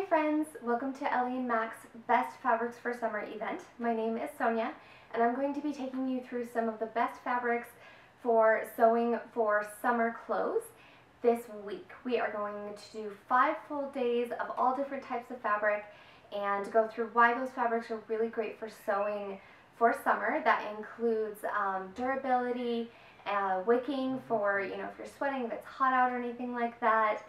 friends, welcome to Ellie and Mac's Best Fabrics for Summer event. My name is Sonia and I'm going to be taking you through some of the best fabrics for sewing for summer clothes this week. We are going to do 5 full days of all different types of fabric and go through why those fabrics are really great for sewing for summer. That includes durability, wicking for, if you're sweating, if it's hot out or anything like that.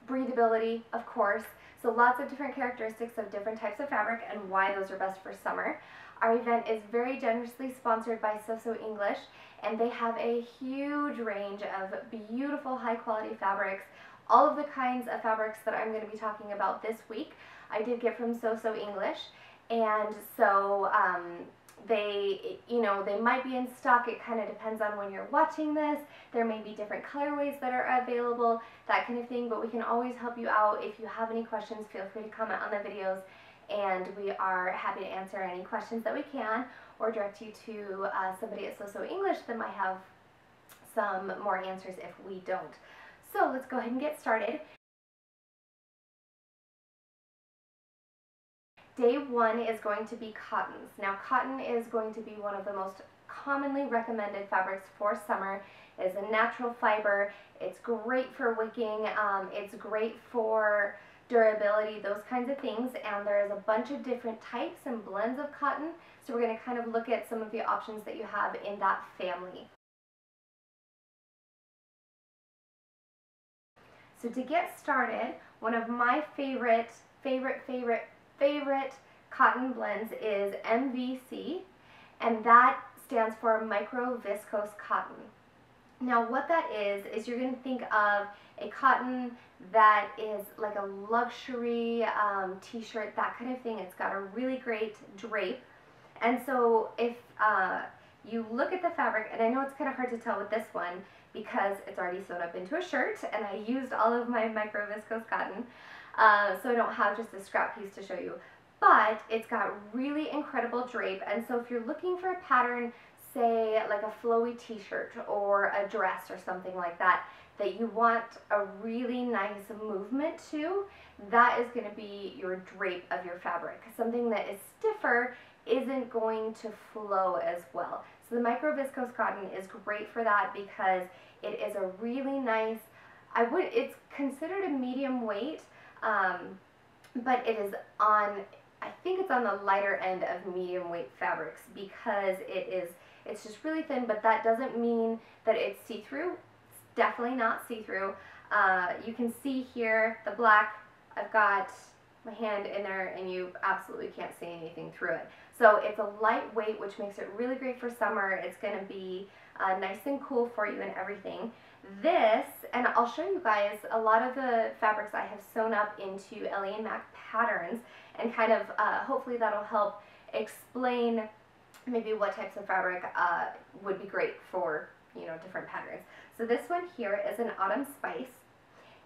Breathability, of course. So lots of different characteristics of different types of fabric and why those are best for summer. Our event is very generously sponsored by So English, and they have a huge range of beautiful high quality fabrics. All of the kinds of fabrics that I'm going to be talking about this week I did get from So English, and so they might be in stock. It kind of depends on when you're watching this. There may be different colorways that are available, that kind of thing, but we can always help you out. If you have any questions, feel free to comment on the videos, and we are happy to answer any questions that we can, or direct you to somebody at So English that might have some more answers if we don't. So let's go ahead and get started. Day 1 is going to be cottons. Now, cotton is going to be one of the most commonly recommended fabrics for summer. It is a natural fiber. It's great for wicking. It's great for durability, those kinds of things. And there's a bunch of different types and blends of cotton. So we're going to kind of look at some of the options that you have in that family. So to get started, one of my favorite cotton blends is MVC, and that stands for micro viscose cotton. Now what that is you're going to think of a cotton that is like a luxury t-shirt, that kind of thing. It's got a really great drape, and so if you look at the fabric, and I know it's kind of hard to tell with this one because it's already sewed up into a shirt and I used all of my micro viscose cotton, so I don't have just a scrap piece to show you, but it's got really incredible drape. And so if you're looking for a pattern, say like a flowy t-shirt or a dress or something like that, that you want a really nice movement to, that is going to be your drape of your fabric. Something that is stiffer isn't going to flow as well. So the micro viscose cotton is great for that because it is a really nice, it's considered a medium weight, but it is I think it's on the lighter end of medium weight fabrics because it's just really thin, but that doesn't mean that it's see-through. It's definitely not see-through. You can see here the black, I've got my hand in there and you absolutely can't see anything through it. So it's a lightweight, which makes it really great for summer. It's going to be nice and cool for you and everything. This, and I'll show you guys a lot of the fabrics I have sewn up into Ellie and Mac patterns, and kind of hopefully that'll help explain maybe what types of fabric would be great for different patterns. So this one here is an autumn spice,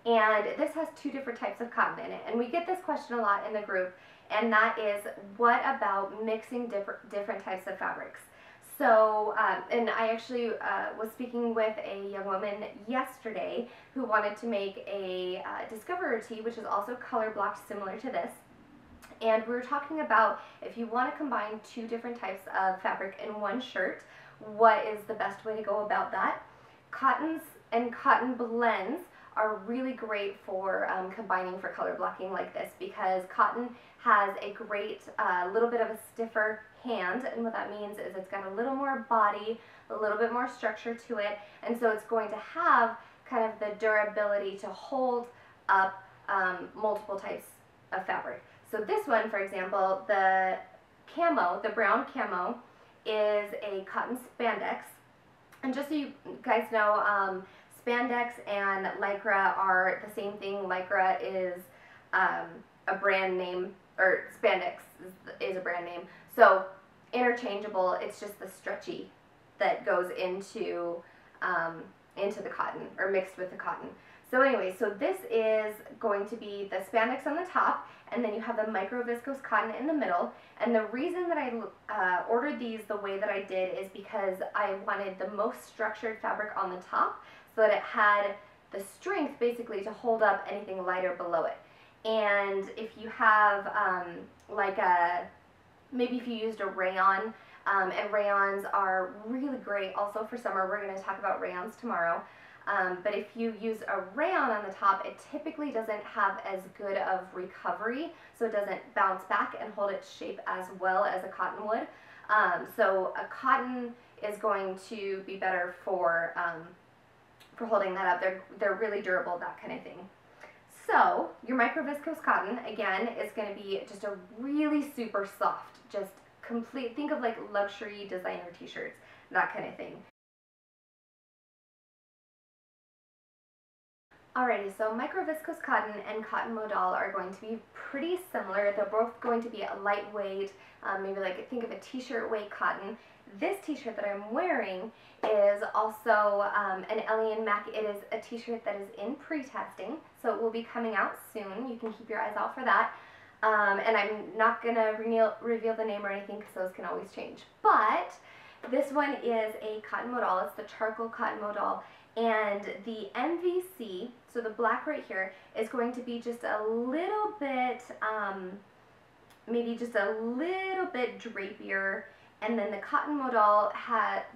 and this has 2 different types of cotton in it, and we get this question a lot in the group, and that is, what about mixing different types of fabrics? So, and I actually was speaking with a young woman yesterday who wanted to make a Discoverer tee, which is also color blocked similar to this. And we were talking about, if you want to combine 2 different types of fabric in one shirt, what is the best way to go about that? Cottons and cotton blends are really great for combining for color blocking like this, because cotton has a great little bit of a stiffer hand, and what that means is it's got a little more body, a little bit more structure to it, and so it's going to have kind of the durability to hold up multiple types of fabric. So this one, for example, the camo, the brown camo, is a cotton spandex, and just so you guys know, spandex and lycra are the same thing. Lycra is a brand name, or spandex is a brand name. So interchangeable. It's just the stretchy that goes into the cotton, or mixed with the cotton. So anyway, so this is going to be the spandex on the top, and then you have the micro viscose cotton in the middle. And the reason that I ordered these the way that I did is because I wanted the most structured fabric on the top, so that it had the strength basically to hold up anything lighter below it. And if you have like maybe if you used a rayon, and rayons are really great also for summer. We're going to talk about rayons tomorrow. But if you use a rayon on the top, it typically doesn't have as good of recovery, so it doesn't bounce back and hold its shape as well as a cotton would. So a cotton is going to be better for holding that up. They're really durable, that kind of thing. So your micro viscose cotton, again, is going to be just a really super soft, just complete, think of like luxury designer t-shirts, that kind of thing. Alrighty, so micro viscose cotton and cotton modal are going to be pretty similar. They're both going to be a lightweight, maybe like think of a t-shirt weight cotton. This t-shirt that I'm wearing is also an Ellie & Mac. It is a t-shirt that is in pre-testing, so it will be coming out soon. You can keep your eyes out for that. And I'm not going to reveal the name or anything because those can always change. But this one is a cotton modal. It's the charcoal cotton modal. And the MVC, so the black right here, is going to be just a little bit, maybe just a little bit drapier. And then the cotton modal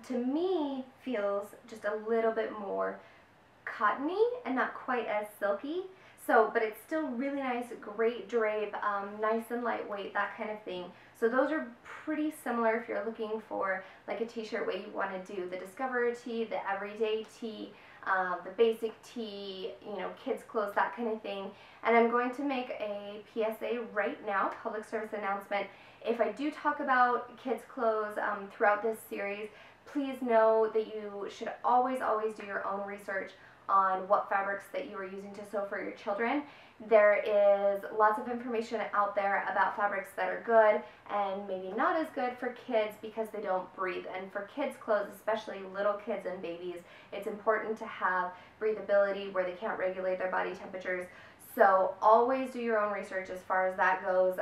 to me, feels just a little bit more cottony and not quite as silky. So, but it's still really nice, great drape, nice and lightweight, that kind of thing. So those are pretty similar if you're looking for like a t-shirt where you want to do the Discover tee, the everyday tee, the basic tee, you know, kids clothes, that kind of thing. And I'm going to make a PSA right now, public service announcement. If I do talk about kids clothes throughout this series, please know that you should always do your own research on what fabrics that you are using to sew for your children. There is lots of information out there about fabrics that are good and maybe not as good for kids because they don't breathe. And for kids' clothes, especially little kids and babies, it's important to have breathability where they can't regulate their body temperatures. So always do your own research as far as that goes.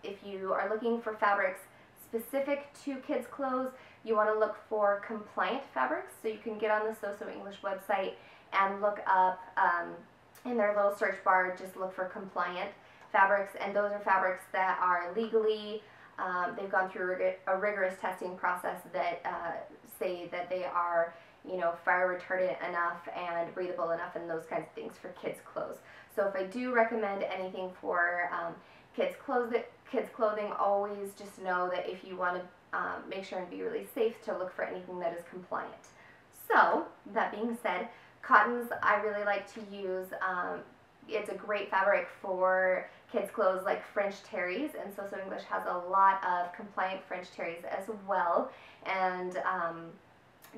If you are looking for fabrics specific to kids' clothes, you want to look for compliant fabrics. So you can get on the Sew So English website and look up in their little search bar, just look for compliant fabrics, and those are fabrics that are legally, they've gone through a rigorous testing process that say that they are, you know, fire retardant enough and breathable enough and those kinds of things for kids' clothes. So if I do recommend anything for kids' clothing, always just know that if you want to make sure and be really safe, to look for anything that is compliant. So, that being said, cottons I really like to use. It's a great fabric for kids' clothes like French terries, and So English has a lot of compliant French terries as well, and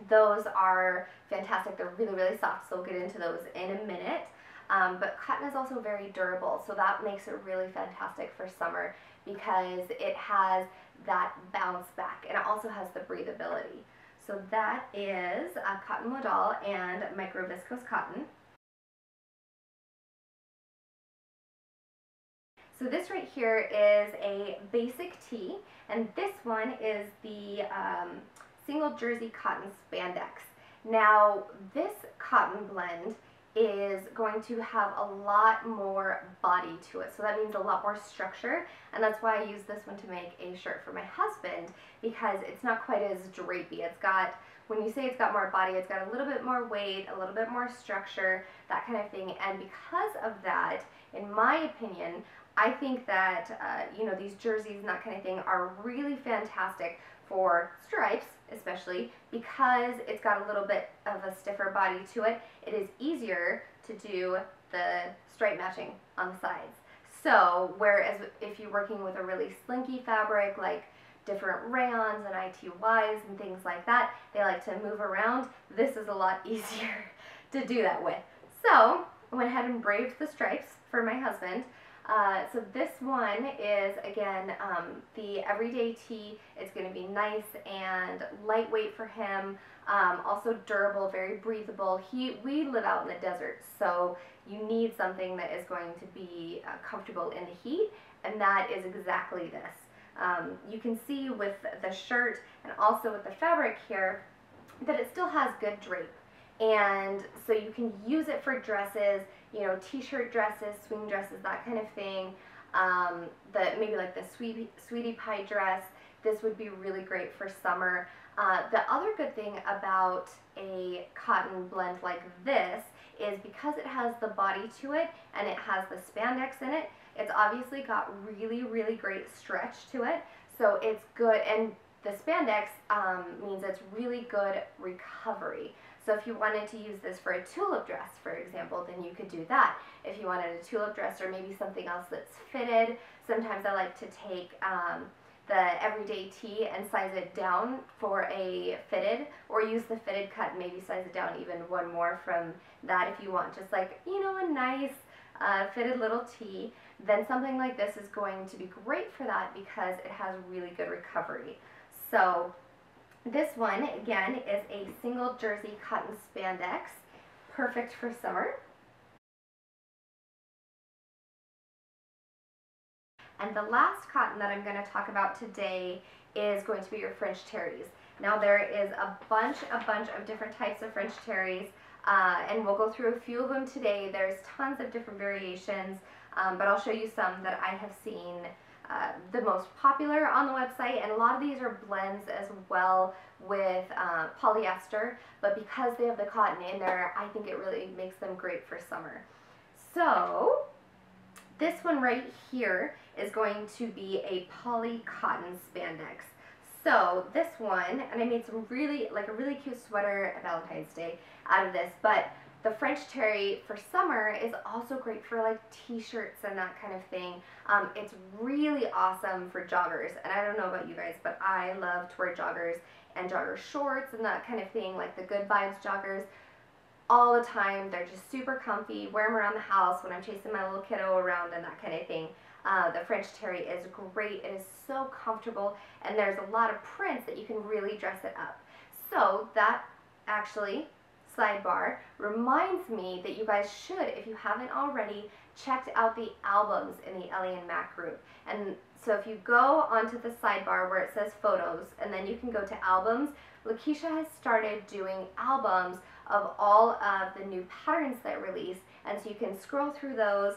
those are fantastic. They're really soft, so we'll get into those in a minute. But cotton is also very durable, so that makes it really fantastic for summer because it has that bounce back, and it also has the breathability. So that is a cotton modal and micro viscose cotton. So this right here is a basic tee, and this one is the single jersey cotton spandex. Now this cotton blend is going to have a lot more body to it, so that means a lot more structure, and that's why I use this one to make a shirt for my husband, because it's not quite as drapey. It's got, when you say it's got more body, it's got a little bit more weight, a little bit more structure, that kind of thing, and because of that, in my opinion, I think that you know, these jerseys and that kind of thing are really fantastic for stripes, especially because it's got a little bit of a stiffer body to it. It is easier to do the stripe matching on the sides. So whereas if you're working with a really slinky fabric like different rayons and ITYs and things like that, they like to move around, this is a lot easier to do that with. So I went ahead and braved the stripes for my husband. So this one is, again, the everyday tee. It's going to be nice and lightweight for him, also durable, very breathable. We live out in the desert, so you need something that is going to be comfortable in the heat, and that is exactly this. You can see with the shirt and also with the fabric here that it still has good drape. And so you can use it for dresses, you know, t-shirt dresses, swing dresses, that kind of thing. Maybe like the sweetie pie dress. This would be really great for summer. The other good thing about a cotton blend like this is because it has the body to it and it has the spandex in it, it's obviously got really, really great stretch to it. So it's good, and the spandex means it's really good recovery. So if you wanted to use this for a tulip dress, for example, then you could do that. If you wanted a tulip dress or maybe something else that's fitted, sometimes I like to take the everyday tee and size it down for a fitted, or use the fitted cut and maybe size it down even one more from that if you want just like, you know, a nice fitted little tee. Then something like this is going to be great for that because it has really good recovery. So this one, again, is a single jersey cotton spandex, perfect for summer. And the last cotton that I'm going to talk about today is going to be your French terries. Now there is a bunch of different types of French terries, and we'll go through a few of them today. There's tons of different variations, but I'll show you some that I have seen the most popular on the website, and a lot of these are blends as well with polyester, but because they have the cotton in there, I think it really makes them great for summer. So this one right here is going to be a poly cotton spandex. So this one, and I made some really, like a really cute sweater at Valentine's Day out of this, but the French terry for summer is also great for like t-shirts and that kind of thing. It's really awesome for joggers, and I don't know about you guys, but I love to wear joggers and jogger shorts and that kind of thing, like the Good Vibes joggers, all the time. They're just super comfy. Wear them around the house when I'm chasing my little kiddo around and that kind of thing. The French terry is great. It is so comfortable, and there's a lot of prints that you can really dress it up. So that actually, sidebar, reminds me that you guys should, if you haven't already, checked out the albums in the Ellie and Mac group. And so if you go onto the sidebar where it says photos, and then you can go to albums, Lakeisha has started doing albums of all of the new patterns that release, and so you can scroll through those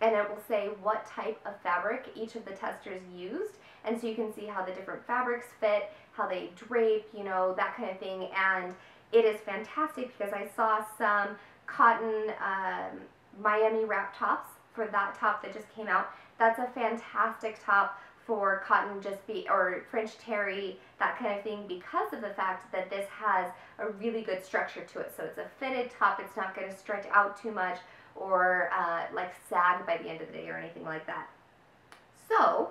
and it will say what type of fabric each of the testers used, and so you can see how the different fabrics fit, how they drape, you know, that kind of thing. And it is fantastic because I saw some cotton Miami wrap tops for that top that just came out. That's a fantastic top for cotton or French terry, that kind of thing, because of the fact that this has a really good structure to it. So it's a fitted top, it's not going to stretch out too much or like sag by the end of the day or anything like that. So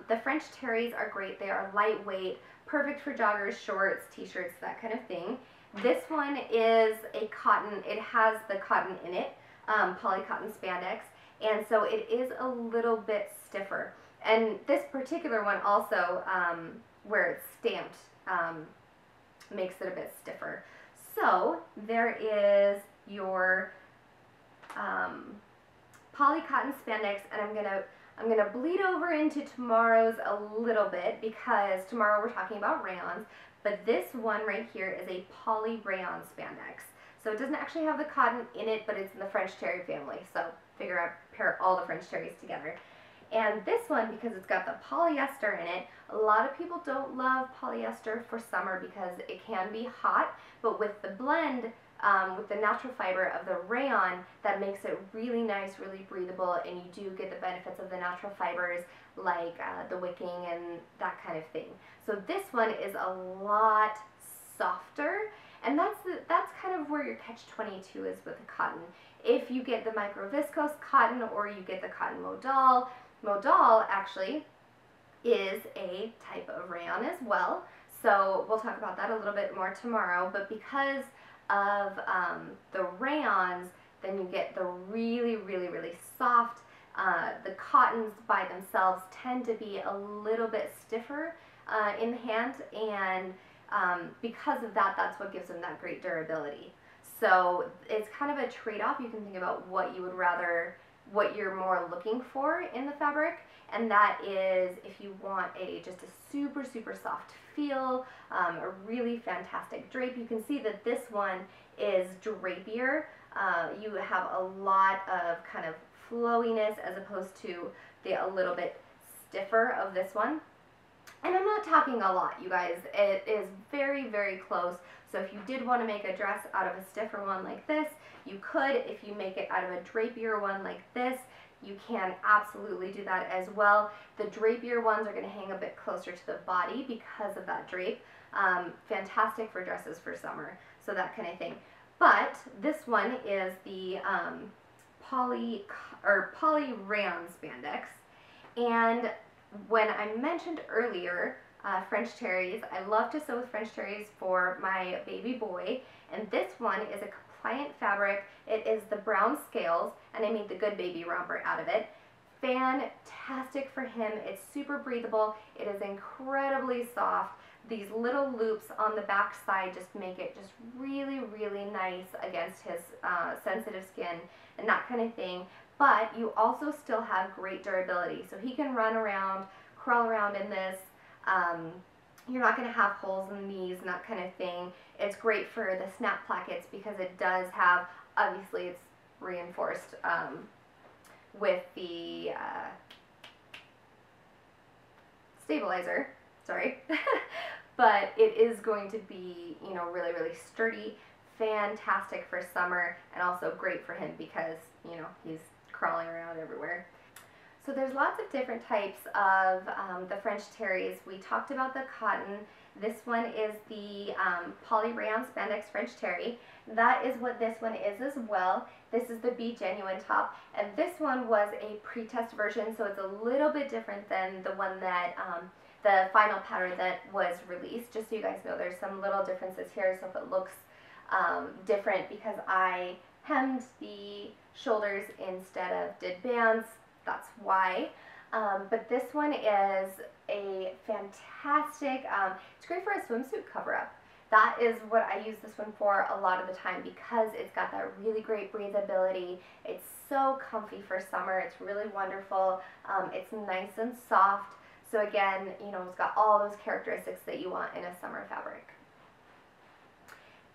the French terries are great. They are lightweight, perfect for joggers, shorts, t-shirts, that kind of thing. This one is a cotton, it has the cotton in it, poly cotton spandex, and so it is a little bit stiffer. And this particular one also, where it's stamped, makes it a bit stiffer. So there is your poly cotton spandex, and I'm gonna bleed over into tomorrow's a little bit because tomorrow we're talking about rayons, but this one right here is a poly rayon spandex. So it doesn't actually have the cotton in it, but it's in the French terry family. So figure out, pair all the French terries together. And this one, because it's got the polyester in it, a lot of people don't love polyester for summer because it can be hot, but with the blend, with the natural fiber of the rayon, that makes it really nice, really breathable, and you do get the benefits of the natural fibers like the wicking and that kind of thing. So this one is a lot softer, and that's kind of where your catch-22 is with the cotton. If you get the micro viscose cotton or you get the cotton modal, Modal actually is a type of rayon as well, so we'll talk about that a little bit more tomorrow. But because of the rayons, then you get the really, really, really soft. The cottons by themselves tend to be a little bit stiffer in the hand, and because of that, that's what gives them that great durability. So it's kind of a trade-off. You can think about what you would rather, what you're more looking for in the fabric, and that is if you want just a super, super soft feel, a really fantastic drape. You can see that this one is drapier. You have a lot of kind of flowiness as opposed to the a little bit stiffer of this one. And I'm not talking a lot, you guys. It is very, very close. So if you did want to make a dress out of a stiffer one like this, you could. If you make it out of a drapier one like this, you can absolutely do that as well. The drapier ones are going to hang a bit closer to the body because of that drape. Fantastic for dresses for summer, so that kind of thing. But this one is the poly rayon spandex, and when I mentioned earlier French terries, I love to sew with French terries for my baby boy, and this one is a compliant fabric. It is the brown scales, and I made the Good Baby romper out of it. Fantastic for him. It's super breathable. It is incredibly soft. These little loops on the back side just make it just really, really nice against his sensitive skin and that kind of thing. But you also still have great durability. So he can run around, crawl around in this. You're not going to have holes in the knees and that kind of thing. It's great for the snap plackets because it does have, obviously it's reinforced with the stabilizer, sorry. But it is going to be, you know, really, really sturdy, fantastic for summer, and also great for him because, you know, he's crawling around everywhere. So there's lots of different types of the French terries. We talked about the cotton. This one is the poly rayon spandex French terry. That is what this one is as well. This is the Be Genuine top, and this one was a pre-test version, so it's a little bit different than the one that the final pattern that was released. Just so you guys know, there's some little differences here, so if it looks different because I hemmed the shoulders instead of did bands, that's why. But this one is a fantastic, it's great for a swimsuit cover-up. That is what I use this one for a lot of the time because it's got that really great breathability. It's so comfy for summer. It's really wonderful. It's nice and soft. So again, you know, it's got all those characteristics that you want in a summer fabric.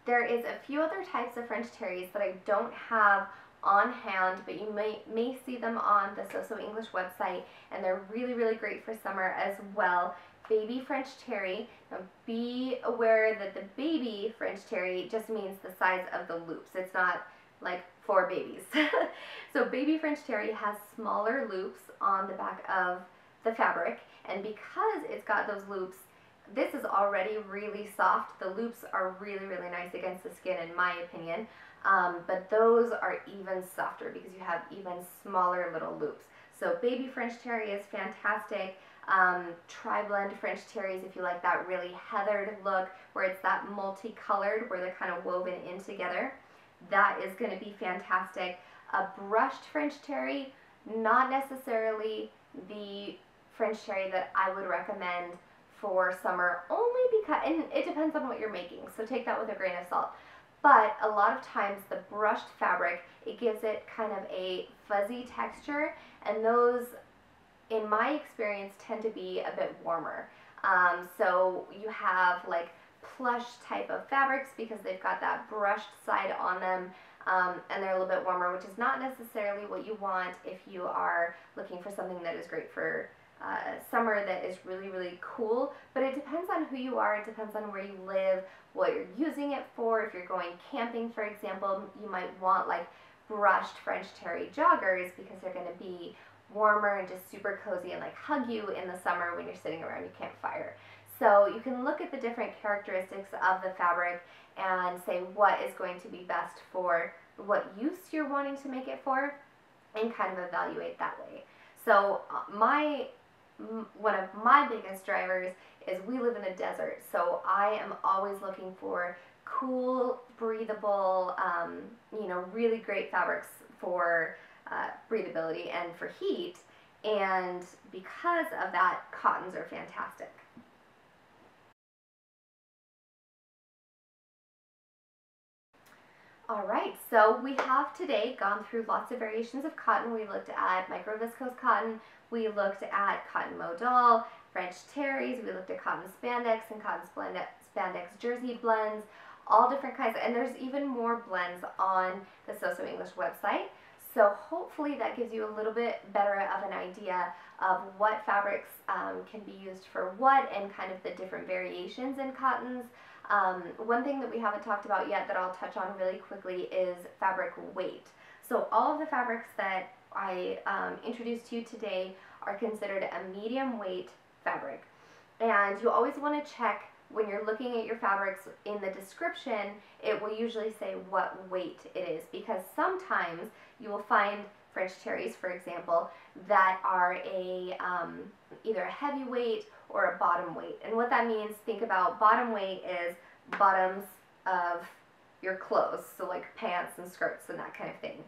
There is a few other types of French terries that I don't have on hand, but you may see them on the So So English website, and they're really, really great for summer as well. Baby French terry. Now be aware that the baby French terry just means the size of the loops. It's not like for babies. So baby French terry has smaller loops on the back of the fabric, and because it's got those loops, this is already really soft. The loops are really, really nice against the skin in my opinion, but those are even softer because you have even smaller little loops. So baby French terry is fantastic. Tri-blend French terries, if you like that really heathered look where it's that multicolored, where they're kind of woven in together, that is going to be fantastic. A brushed French terry, not necessarily the French terry that I would recommend for summer, only because, and it depends on what you're making, so take that with a grain of salt. But a lot of times the brushed fabric, it gives it kind of a fuzzy texture, and those, in my experience, tend to be a bit warmer. So you have like plush type of fabrics because they've got that brushed side on them, and they're a little bit warmer, which is not necessarily what you want if you are looking for something that is great for summer, that is really, really cool. But it depends on who you are, it depends on where you live, what you're using it for. If you're going camping, for example, you might want like brushed French terry joggers because they're going to be warmer and just super cozy and like hug you in the summer when you're sitting around your campfire. So you can look at the different characteristics of the fabric and say what is going to be best for what use you're wanting to make it for, and kind of evaluate that way. So one of my biggest drivers is we live in a desert, so I am always looking for cool, breathable, you know, really great fabrics for breathability and for heat, and because of that, cottons are fantastic. Alright, so we have today gone through lots of variations of cotton. We looked at micro viscose cotton, we looked at cotton modal, French terries, we looked at cotton spandex and cotton spandex jersey blends. all different kinds, and there's even more blends on the So So English website. So hopefully that gives you a little bit better of an idea of what fabrics can be used for what, and kind of the different variations in cottons. One thing that we haven't talked about yet that I'll touch on really quickly is fabric weight. So all of the fabrics that I introduced to you today are considered a medium weight fabric. And you always want to check when you're looking at your fabrics in the description, it will usually say what weight it is, because sometimes you will find French terries, for example, that are either a heavy weight or a bottom weight. And what that means, think about bottom weight is bottoms of your clothes, so like pants and skirts and that kind of thing.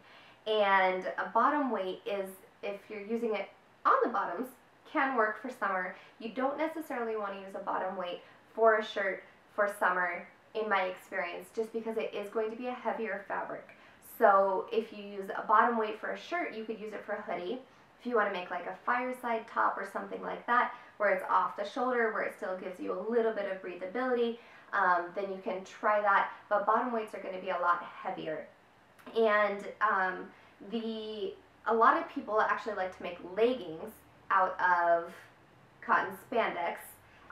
And a bottom weight is, if you're using it on the bottoms, can work for summer. You don't necessarily want to use a bottom weight for a shirt for summer, in my experience, just because it is going to be a heavier fabric. So if you use a bottom weight for a shirt, you could use it for a hoodie. If you want to make like a fireside top or something like that, where it's off the shoulder, where it still gives you a little bit of breathability, then you can try that. But bottom weights are going to be a lot heavier. And a lot of people actually like to make leggings out of cotton spandex.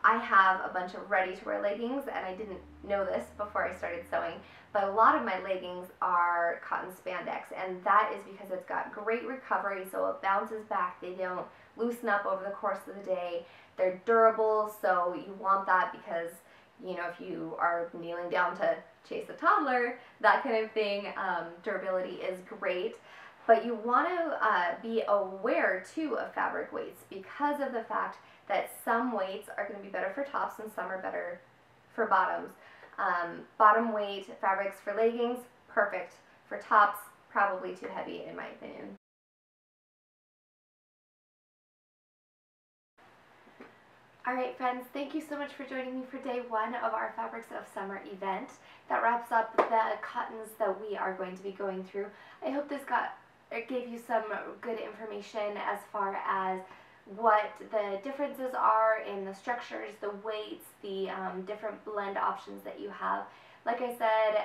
I have a bunch of ready-to-wear leggings, and I didn't know this before I started sewing, but a lot of my leggings are cotton spandex, and that is because it's got great recovery, so it bounces back. They don't loosen up over the course of the day. They're durable, so you want that because, you know, if you are kneeling down to chase a toddler, that kind of thing, durability is great. But you want to be aware, too, of fabric weights, because of the fact that some weights are going to be better for tops and some are better for bottoms. Bottom weight fabrics for leggings, perfect. For tops, probably too heavy in my opinion. Alright friends, thank you so much for joining me for day one of our Fabrics of Summer event. That wraps up the cottons that we are going to be going through. I hope this gave you some good information as far as what the differences are in the structures, the weights, the different blend options that you have. Like I said,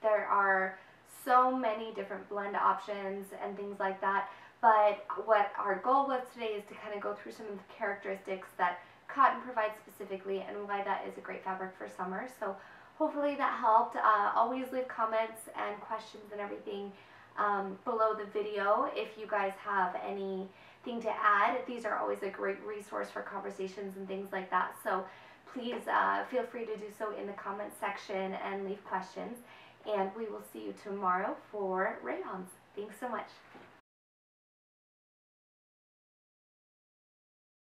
there are so many different blend options and things like that, but what our goal was today is to kind of go through some of the characteristics that cotton provides specifically and why that is a great fabric for summer. So hopefully that helped. Always leave comments and questions and everything below the video if you guys have anything to add. These are always a great resource for conversations and things like that, so please feel free to do so in the comments section and leave questions, and we will see you tomorrow for rayons. Thanks so much.